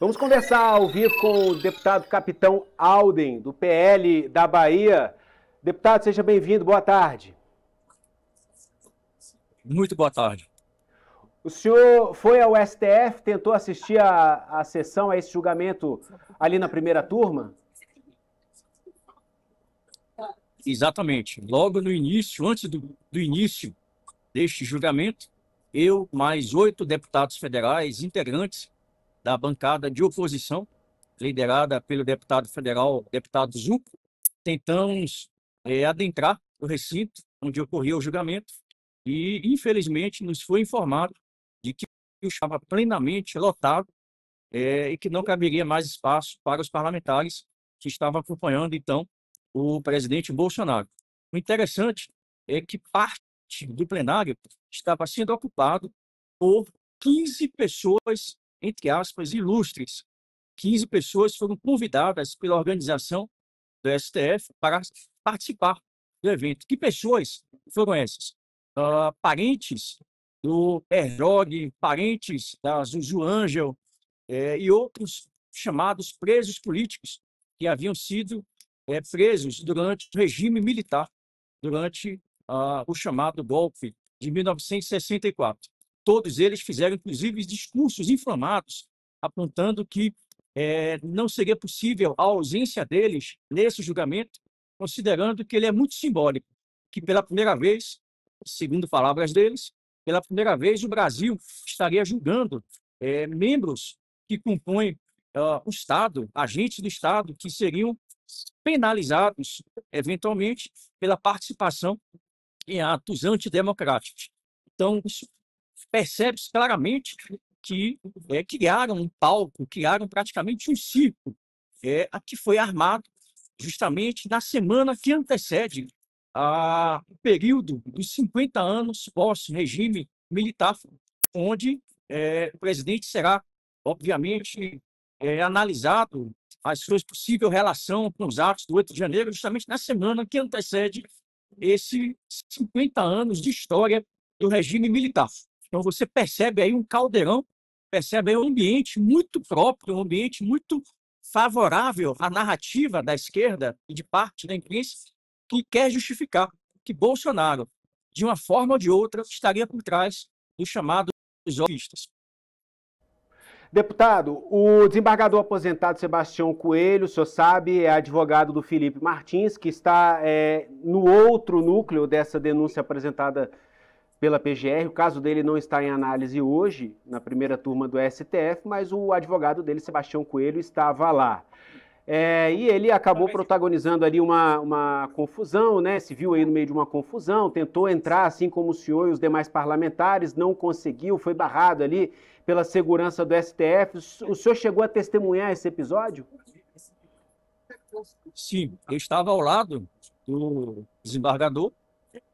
Vamos conversar ao vivo com o deputado Capitão Alden, do PL da Bahia. Deputado, seja bem-vindo, boa tarde. Muito boa tarde. O senhor foi ao STF, tentou assistir a sessão, a esse julgamento ali na primeira turma? Exatamente. Logo no início, antes do início deste julgamento, eu, mais 8 deputados federais, integrantes da bancada de oposição, liderada pelo deputado federal, deputado Zuco, tentamos adentrar o recinto onde ocorreu o julgamento e, infelizmente, nos foi informado de que estava plenamente lotado e que não caberia mais espaço para os parlamentares que estavam acompanhando, então, o presidente Bolsonaro. O interessante é que parte do plenário estava sendo ocupado por 15 pessoas, entre aspas, ilustres. 15 pessoas foram convidadas pela organização do STF para participar do evento. Que pessoas foram essas? Parentes do Herzog, parentes da Zuzu Angel e outros chamados presos políticos que haviam sido presos durante o regime militar, durante o chamado golpe de 1964. Todos eles fizeram, inclusive, discursos inflamados, apontando que não seria possível a ausência deles nesse julgamento, considerando que ele é muito simbólico, que pela primeira vez, segundo palavras deles, pela primeira vez o Brasil estaria julgando membros que compõem o Estado, agentes do Estado, que seriam penalizados, eventualmente, pela participação em atos antidemocráticos. Então, percebe-se claramente que criaram um palco, criaram praticamente um circo, que foi armado justamente na semana que antecede o período dos 50 anos pós-regime militar, onde o presidente será, obviamente, analisado a sua possível relação com os atos do 8 de janeiro, justamente na semana que antecede esses 50 anos de história do regime militar. Então, você percebe aí um caldeirão, percebe aí um ambiente muito próprio, um ambiente muito favorável à narrativa da esquerda e de parte da imprensa que quer justificar que Bolsonaro, de uma forma ou de outra, estaria por trás do chamado golpistas. Deputado, o desembargador aposentado Sebastião Coelho, o senhor sabe, é advogado do Felipe Martins, que está no outro núcleo dessa denúncia apresentada pela PGR. O caso dele não está em análise hoje, na primeira turma do STF, mas o advogado dele, Sebastião Coelho, estava lá. E ele acabou protagonizando ali uma confusão, né? Se viu aí no meio de uma confusão, tentou entrar, assim como o senhor e os demais parlamentares, não conseguiu, foi barrado ali pela segurança do STF. O senhor chegou a testemunhar esse episódio? Sim, eu estava ao lado do desembargador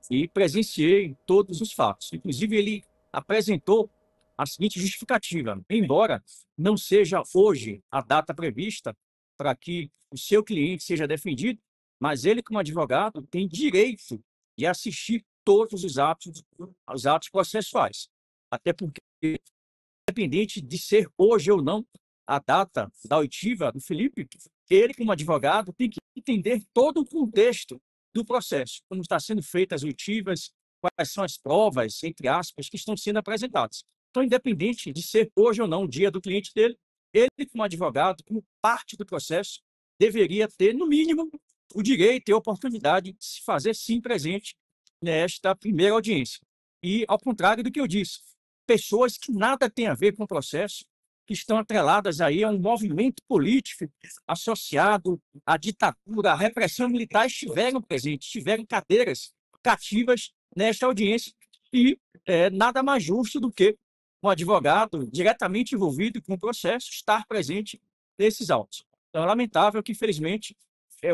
e presenciei todos os fatos. Inclusive, ele apresentou a seguinte justificativa: embora não seja hoje a data prevista para que o seu cliente seja defendido, mas ele, como advogado, tem direito de assistir todos os atos processuais. Até porque, independente de ser hoje ou não a data da oitiva do Felipe, ele, como advogado, tem que entender todo o contexto do processo, como está sendo feitas as oitivas, quais são as provas, entre aspas, que estão sendo apresentadas. Então, independente de ser hoje ou não o dia do cliente dele, ele, como advogado, como parte do processo, deveria ter, no mínimo, o direito e a oportunidade de se fazer, sim, presente nesta primeira audiência. E, ao contrário do que eu disse, pessoas que nada têm a ver com o processo, que estão atreladas aí a um movimento político associado à ditadura, à repressão militar, estiveram presentes, tiveram cadeiras cativas nesta audiência e nada mais justo do que um advogado diretamente envolvido com o processo estar presente nesses autos. Então, é lamentável que, infelizmente,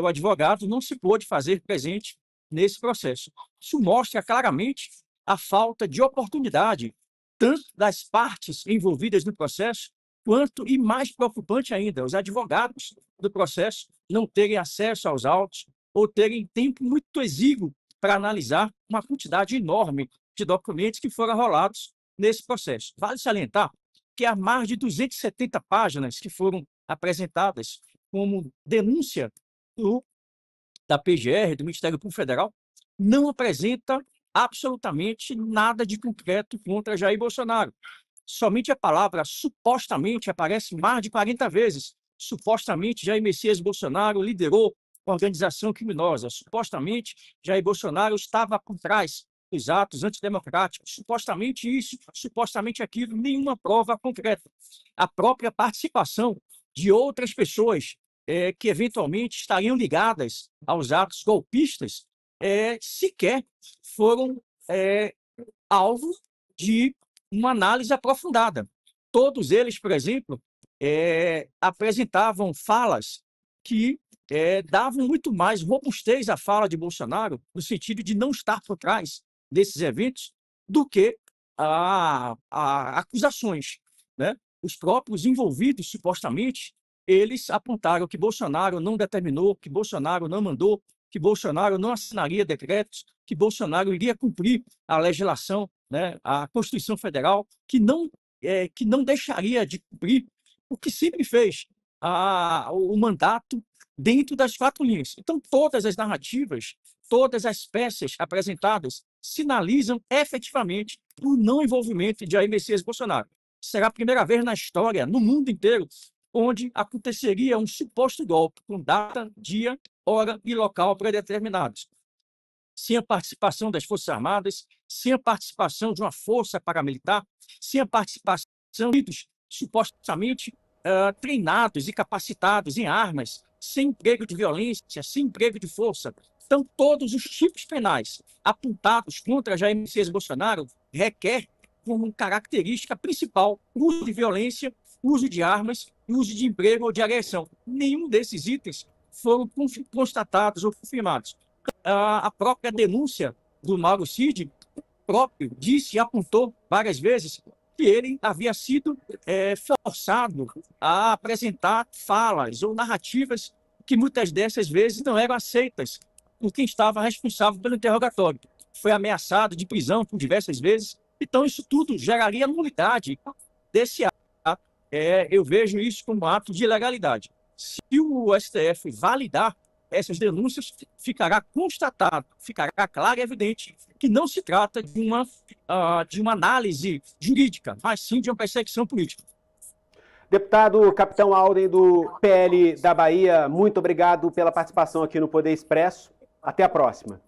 o advogado não se pôde fazer presente nesse processo. Isso mostra claramente a falta de oportunidade, tanto das partes envolvidas no processo, quanto, e mais preocupante ainda, os advogados do processo não terem acesso aos autos ou terem tempo muito exíguo para analisar uma quantidade enorme de documentos que foram rolados nesse processo. Vale salientar que há mais de 270 páginas que foram apresentadas como denúncia da PGR, do Ministério Público Federal, não apresenta absolutamente nada de concreto contra Jair Bolsonaro. Somente a palavra supostamente aparece mais de 40 vezes. Supostamente, Jair Messias Bolsonaro liderou uma organização criminosa. Supostamente, Jair Bolsonaro estava por trás dos atos antidemocráticos. Supostamente isso, supostamente aquilo, nenhuma prova concreta. A própria participação de outras pessoas que eventualmente estariam ligadas aos atos golpistas sequer foram alvo de uma análise aprofundada. Todos eles, por exemplo, apresentavam falas que davam muito mais robustez à fala de Bolsonaro, no sentido de não estar por trás desses eventos, do que acusações, né? Os próprios envolvidos, supostamente, eles apontaram que Bolsonaro não determinou, que Bolsonaro não mandou, que Bolsonaro não assinaria decretos, que Bolsonaro iria cumprir a legislação, né, a Constituição Federal, que não deixaria de cumprir o que sempre fez, o mandato dentro das 4 linhas. Então, todas as narrativas, todas as peças apresentadas sinalizam efetivamente o não envolvimento de Jair Messias Bolsonaro. Será a primeira vez na história, no mundo inteiro, onde aconteceria um suposto golpe com data, dia, hora e local predeterminados, sem a participação das Forças Armadas, sem a participação de uma força paramilitar, sem a participação de supostamente treinados e capacitados em armas, sem emprego de violência, sem emprego de força. Então, todos os tipos penais apontados contra Jair Messias Bolsonaro requer como característica principal o uso de violência, uso de armas e uso de emprego ou de agressão. Nenhum desses itens foram constatados ou confirmados. A própria denúncia do Mauro Cid próprio disse e apontou várias vezes que ele havia sido forçado a apresentar falas ou narrativas que muitas dessas vezes não eram aceitas por quem estava responsável pelo interrogatório. Foi ameaçado de prisão por diversas vezes. Então, isso tudo geraria nulidade desse ato. Eu vejo isso como um ato de ilegalidade. Se o STF validar essas denúncias, ficará constatado, ficará claro e evidente que não se trata de uma análise jurídica, mas sim de uma perseguição política. Deputado Capitão Alden, do PL da Bahia, muito obrigado pela participação aqui no Poder Expresso. Até a próxima.